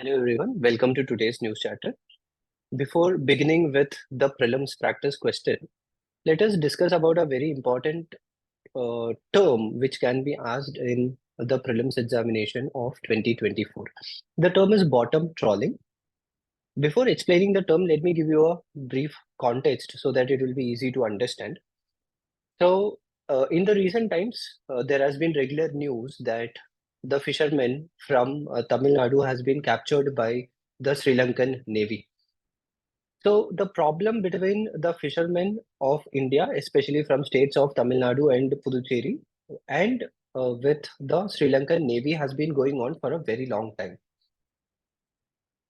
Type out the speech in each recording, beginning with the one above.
Hello everyone, welcome to today's news chapter. Before beginning with the prelims practice question, let us discuss about a very important term which can be asked in the prelims examination of 2024. The term is bottom trawling. Before explaining the term, let me give you a brief context so that it will be easy to understand. So, in the recent times, there has been regular news that the fishermen from Tamil Nadu has been captured by the Sri Lankan Navy. So the problem between the fishermen of India, especially from states of Tamil Nadu and Puducherry, and with the Sri Lankan Navy has been going on for a very long time.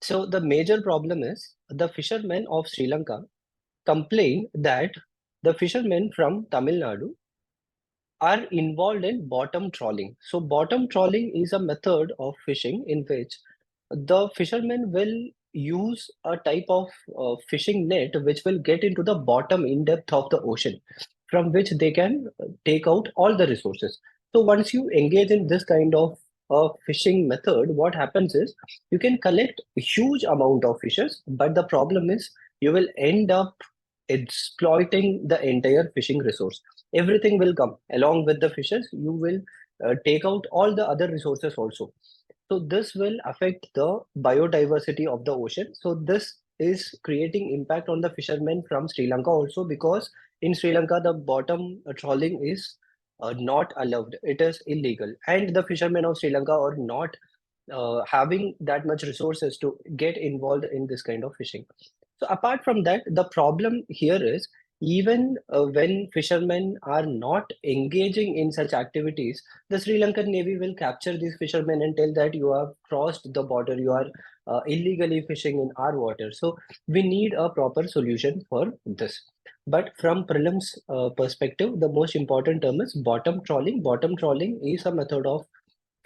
So the major problem is the fishermen of Sri Lanka complain that the fishermen from Tamil Nadu are involved in bottom trawling. So bottom trawling is a method of fishing in which the fishermen will use a type of fishing net which will get into the bottom in depth of the ocean, from which they can take out all the resources. So once you engage in this kind of fishing method, what happens is you can collect a huge amount of fishes, but the problem is you will end up exploiting the entire fishing resource. Everything will come along with the fishes. You will take out all the other resources also. So this will affect the biodiversity of the ocean. So this is creating impact on the fishermen from Sri Lanka also, because in Sri Lanka the bottom trawling is not allowed. It is illegal, and the fishermen of Sri Lanka are not having that much resources to get involved in this kind of fishing. So apart from that, the problem here is even when fishermen are not engaging in such activities, the Sri Lankan Navy will capture these fishermen and tell that you have crossed the border, you are illegally fishing in our water. So we need a proper solution for this. But from prelims perspective, the most important term is bottom trawling. Bottom trawling is a method of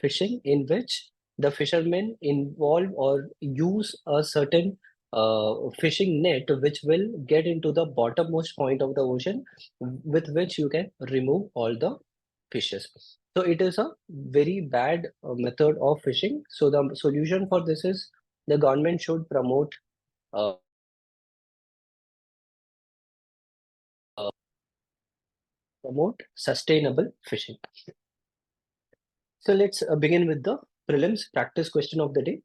fishing in which the fishermen involve or use a certain fishing net which will get into the bottommost point of the ocean, with which you can remove all the fishes. So it is a very bad method of fishing. So the solution for this is the government should promote uh, sustainable fishing. So let's begin with the prelims practice question of the day.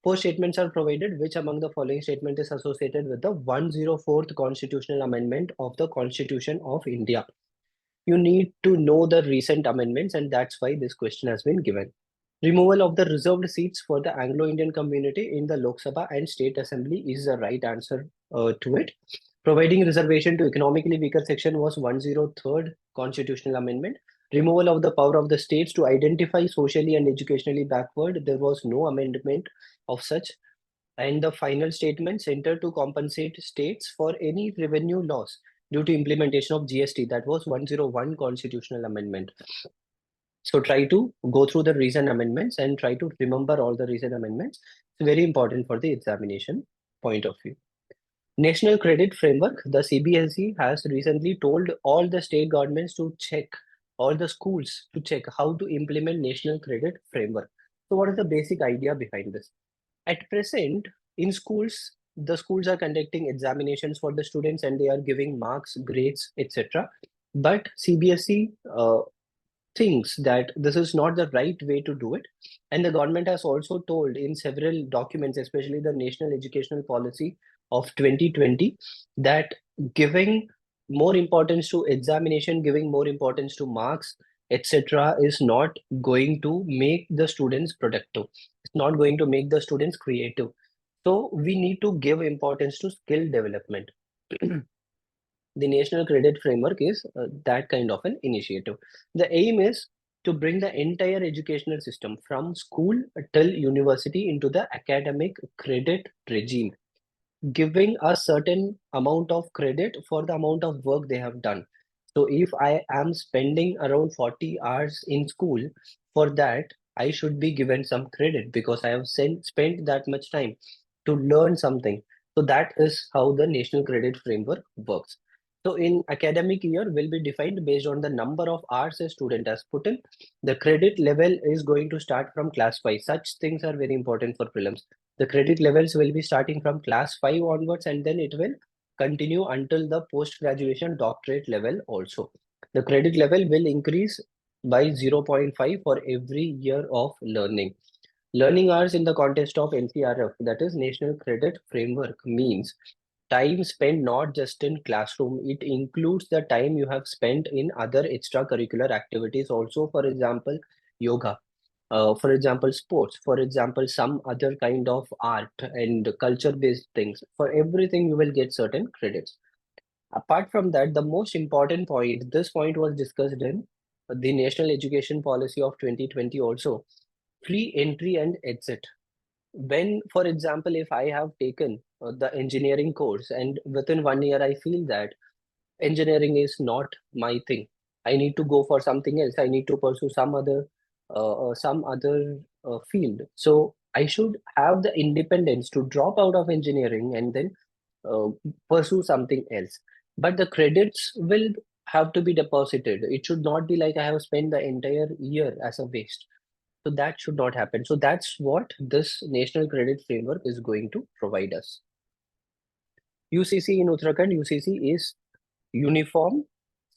Four statements are provided. Which among the following statement is associated with the 104th constitutional amendment of the Constitution of India? You need to know the recent amendments, and that's why this question has been given. Removal of the reserved seats for the Anglo-Indian community in the Lok Sabha and State Assembly is the right answer to it. Providing reservation to economically weaker section was 103rd constitutional amendment. Removal of the power of the states to identify socially and educationally backward, there was no amendment of such. And the final statement, center to compensate states for any revenue loss due to implementation of GST, that was 101 constitutional amendment. So try to go through the recent amendments and try to remember all the recent amendments. It's very important for the examination point of view. National Credit Framework, the CBSE has recently told all the state governments to check, all the schools to check how to implement National Credit Framework. So what is the basic idea behind this? At present, in schools, the schools are conducting examinations for the students and they are giving marks, grades, etc. But CBSE thinks that this is not the right way to do it. And the government has also told in several documents, especially the National Educational Policy of 2020, that giving more importance to examination, giving more importance to marks, etc., is not going to make the students productive. It's not going to make the students creative. So we need to give importance to skill development. The National Credit Framework is that kind of an initiative. The aim is to bring the entire educational system from school till university into the academic credit regime, giving a certain amount of credit for the amount of work they have done. So if I am spending around 40 hours in school, for that, I should be given some credit because I have spent that much time to learn something. So that is how the National Credit Framework works. So in academic year will be defined based on the number of hours a student has put in. The credit level is going to start from class 5. Such things are very important for prelims. The credit levels will be starting from class 5 onwards, and then it will continue until the post-graduation doctorate level also. The credit level will increase by 0.5 for every year of learning. Learning hours in the context of NCRF, that is National Credit Framework, means time spent not just in classroom. It includes the time you have spent in other extracurricular activities also. For example, yoga, for example, sports, for example, some other kind of art and culture-based things. For everything, you will get certain credits. Apart from that, the most important point, this point was discussed in the National Education Policy of 2020 also, free entry and exit. When, for example, if I have taken the engineering course and within 1 year I feel that engineering is not my thing, I need to go for something else, I need to pursue some other field. So I should have the independence to drop out of engineering and then uh, pursue something else. But the credits will have to be deposited. It should not be like I have spent the entire year as a waste. So that should not happen. So that's what this National Credit Framework is going to provide us. UCC in Uttarakhand, UCC is Uniform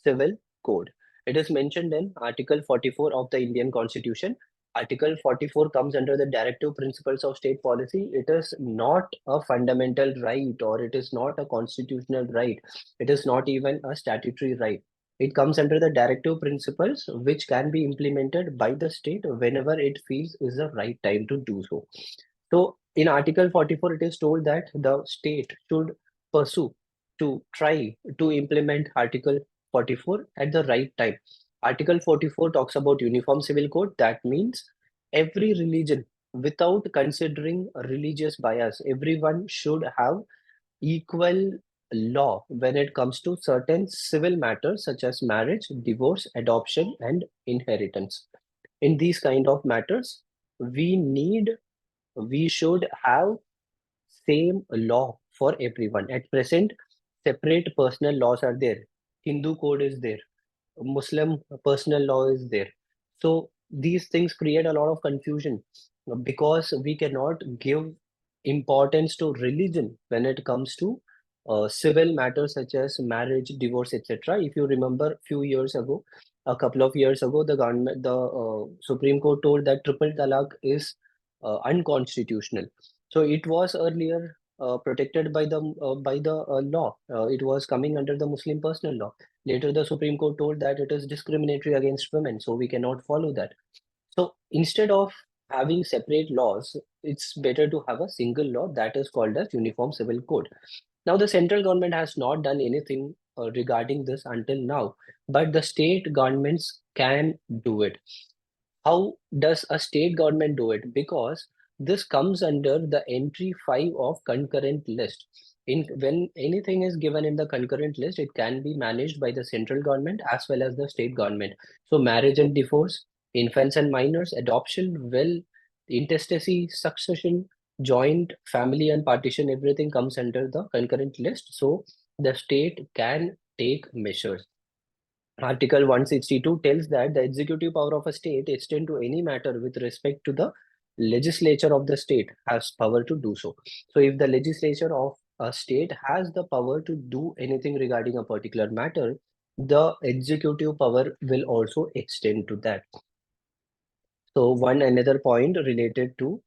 Civil Code. It is mentioned in Article 44 of the Indian Constitution. Article 44 comes under the directive principles of state policy. It is not a fundamental right, or it is not a constitutional right. It is not even a statutory right. It comes under the directive principles which can be implemented by the state whenever it feels is the right time to do so. So in Article 44, it is told that the state should pursue to try to implement Article 44 at the right time. Article 44 talks about Uniform Civil Code. That means every religion, without considering religious bias, everyone should have equal law when it comes to certain civil matters such as marriage, divorce, adoption, and inheritance. In these kind of matters, we need we should have same law for everyone. At present, separate personal laws are there. Hindu code is there. Muslim personal law is there. So these things create a lot of confusion because we cannot give importance to religion when it comes to civil matters such as marriage, divorce, etc. If you remember, few years ago, a couple of years ago, the Supreme Court told that triple talaq is unconstitutional. So it was earlier protected by the law. It was coming under the Muslim personal law. Later, the Supreme Court told that it is discriminatory against women, so we cannot follow that. So instead of having separate laws, it's better to have a single law that is called as Uniform Civil Code. Now, the central government has not done anything regarding this until now, but the state governments can do it. How does a state government do it? Because this comes under the entry 5 of concurrent list. When anything is given in the concurrent list, it can be managed by the central government as well as the state government. So marriage and divorce, infants and minors, adoption, will, intestacy, succession, joint family and partition, everything comes under the concurrent list. So the state can take measures. Article 162 tells that the executive power of a state extend to any matter with respect to the legislature of the state has power to do so. So if the legislature of a state has the power to do anything regarding a particular matter, the executive power will also extend to that. So one another point related to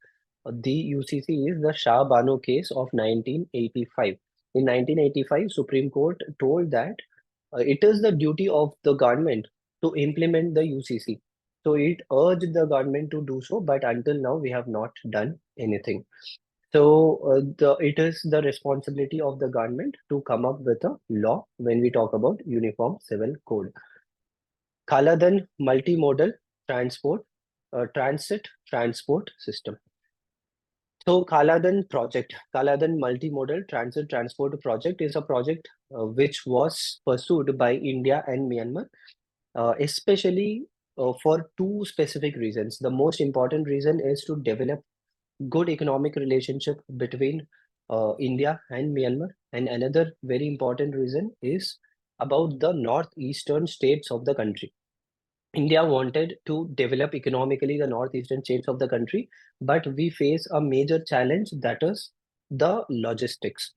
the UCC is the Shah Bano case of 1985. In 1985, Supreme Court told that it is the duty of the government to implement the UCC. So it urged the government to do so, but until now we have not done anything. So it is the responsibility of the government to come up with a law when we talk about Uniform Civil Code. Khaladan multimodal transport transit transport system. So Khaladan Multimodal Transit Transport Project is a project which was pursued by India and Myanmar, especially for two specific reasons. The most important reason is to develop good economic relationship between India and Myanmar, and another very important reason is about the northeastern states of the country. India wanted to develop economically the northeastern states of the country, but we face a major challenge, that is the logistics.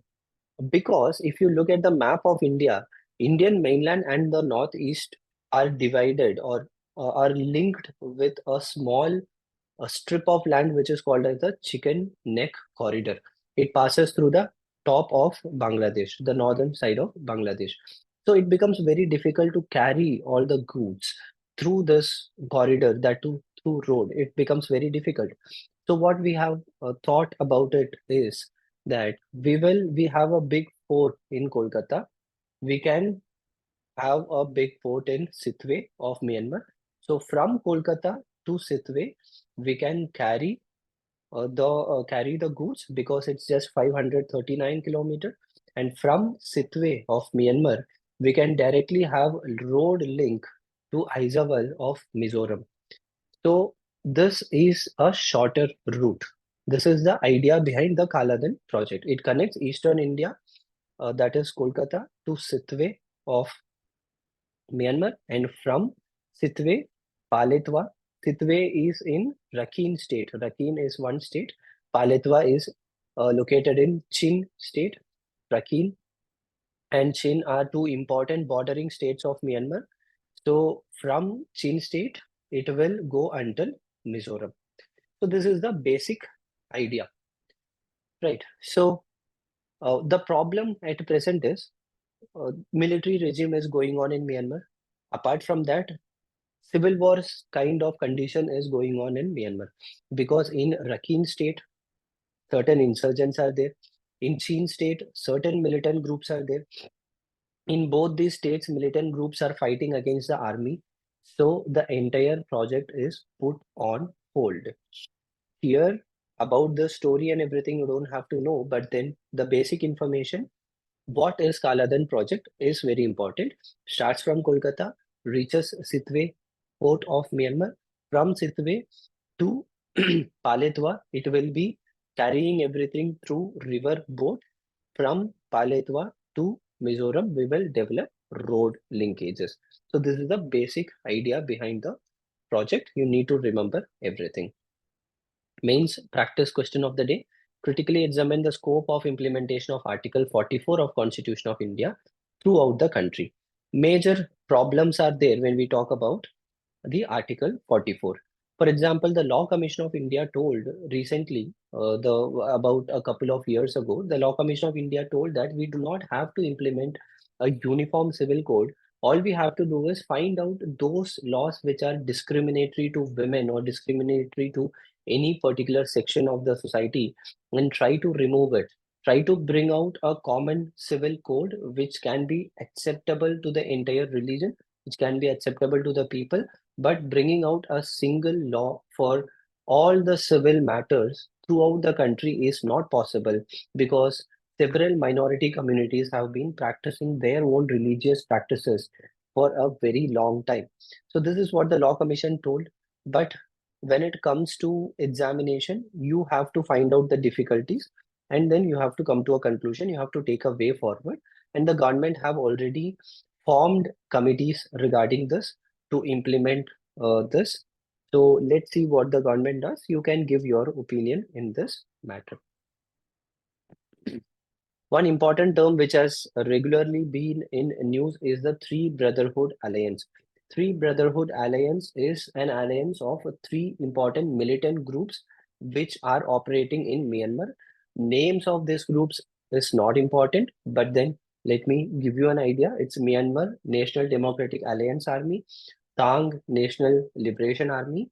Because if you look at the map of India, Indian mainland and the northeast are divided or are linked with a small a strip of land which is called as the Chicken Neck Corridor. It passes through the top of Bangladesh, the northern side of Bangladesh. So it becomes very difficult to carry all the goods through this corridor, that too through road. It becomes very difficult. So what we have thought about it is that we have a big fort in Kolkata. We can have a big port in Sitwe of Myanmar. So from Kolkata to Sitwe, we can carry the goods because it's just 539 kilometer. And from Sitwe of Myanmar, we can directly have road link to Aizawl of Mizoram. So this is a shorter route. This is the idea behind the Kaladan project. It connects eastern India, that is Kolkata, to Sitwe of Myanmar, and from Sitwe, Paletwa. Sitwe is in Rakhine state. Rakhine is one state. Paletwa is located in Chin state. Rakhine and Chin are two important bordering states of Myanmar. So from Chin state, it will go until Mizoram. So this is the basic idea, right? So the problem at present is military regime is going on in Myanmar. Apart from that, civil wars kind of condition is going on in Myanmar because in Rakhine state, certain insurgents are there. In Chin state, certain militant groups are there. In both these states, militant groups are fighting against the army. So the entire project is put on hold. Here, about the story and everything, you don't have to know, but then the basic information, what is Kaladan project is very important. Starts from Kolkata, reaches Sitwe, port of Myanmar. From Sitwe to Paletwa, it will be carrying everything through river boat. From Paletwa to Mizoram, we will develop road linkages. So this is the basic idea behind the project. You need to remember everything. Mains practice question of the day. Critically examine the scope of implementation of Article 44 of Constitution of India throughout the country. Major problems are there when we talk about the Article 44. For example, the Law Commission of India told recently, about a couple of years ago, the Law Commission of India told that we do not have to implement a uniform civil code. All we have to do is find out those laws which are discriminatory to women or discriminatory to any particular section of the society and try to remove it. Try to bring out a common civil code which can be acceptable to the entire religion, which can be acceptable to the people, but bringing out a single law for all the civil matters throughout the country is not possible because several minority communities have been practicing their own religious practices for a very long time. So this is what the Law Commission told. But when it comes to examination, you have to find out the difficulties and then you have to come to a conclusion. You have to take a way forward. And the government have already formed committees regarding this to implement this. So let's see what the government does. You can give your opinion in this matter. One important term which has regularly been in news is the Three Brotherhood Alliance. Three Brotherhood Alliance is an alliance of three important militant groups which are operating in Myanmar. Names of these groups is not important, but then let me give you an idea. It's Myanmar National Democratic Alliance Army, Tang National Liberation Army,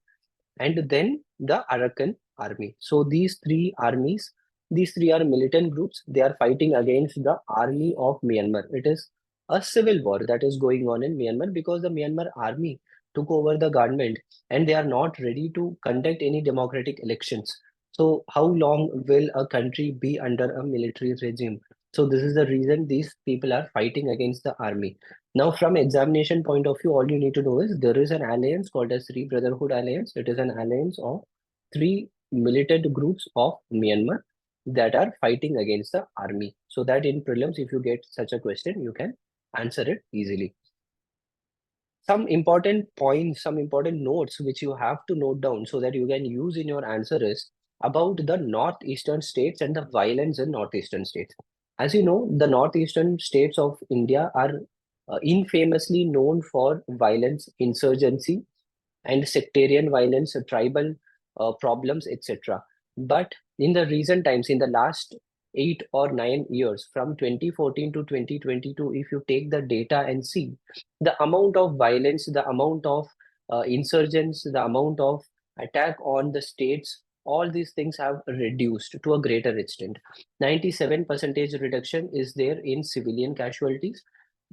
and then the Arakan army. So these three armies, these three are militant groups. They are fighting against the army of Myanmar. It is a civil war that is going on in Myanmar because the Myanmar army took over the government and they are not ready to conduct any democratic elections. So how long will a country be under a military regime? So this is the reason these people are fighting against the army. Now, from examination point of view, all you need to know is there is an alliance called as Three Brotherhood Alliance. It is an alliance of three militant groups of Myanmar that are fighting against the army. So that in prelims, if you get such a question, you can answer it easily. some important points, some important notes which you have to note down so that you can use in your answer is about the northeastern states and the violence in northeastern states. As you know, the northeastern states of India are infamously known for violence, insurgency, and sectarian violence, tribal problems, etc. But in the recent times, in the last 8 or 9 years, from 2014 to 2022, if you take the data and see the amount of violence, the amount of insurgents, the amount of attack on the states, all these things have reduced to a greater extent. 97% reduction is there in civilian casualties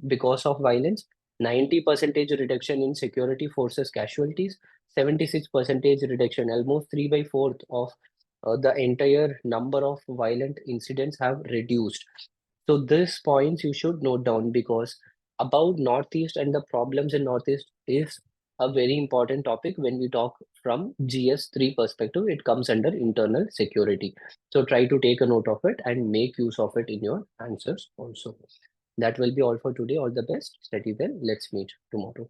because of violence, 90% reduction in security forces casualties, 76% reduction, almost 3 by 4th of the entire number of violent incidents have reduced. So these points you should note down because about Northeast and the problems in Northeast is a very important topic when we talk from GS3 perspective. It comes under internal security. So try to take a note of it and make use of it in your answers also. That will be all for today. All the best. Study well. Let's meet tomorrow.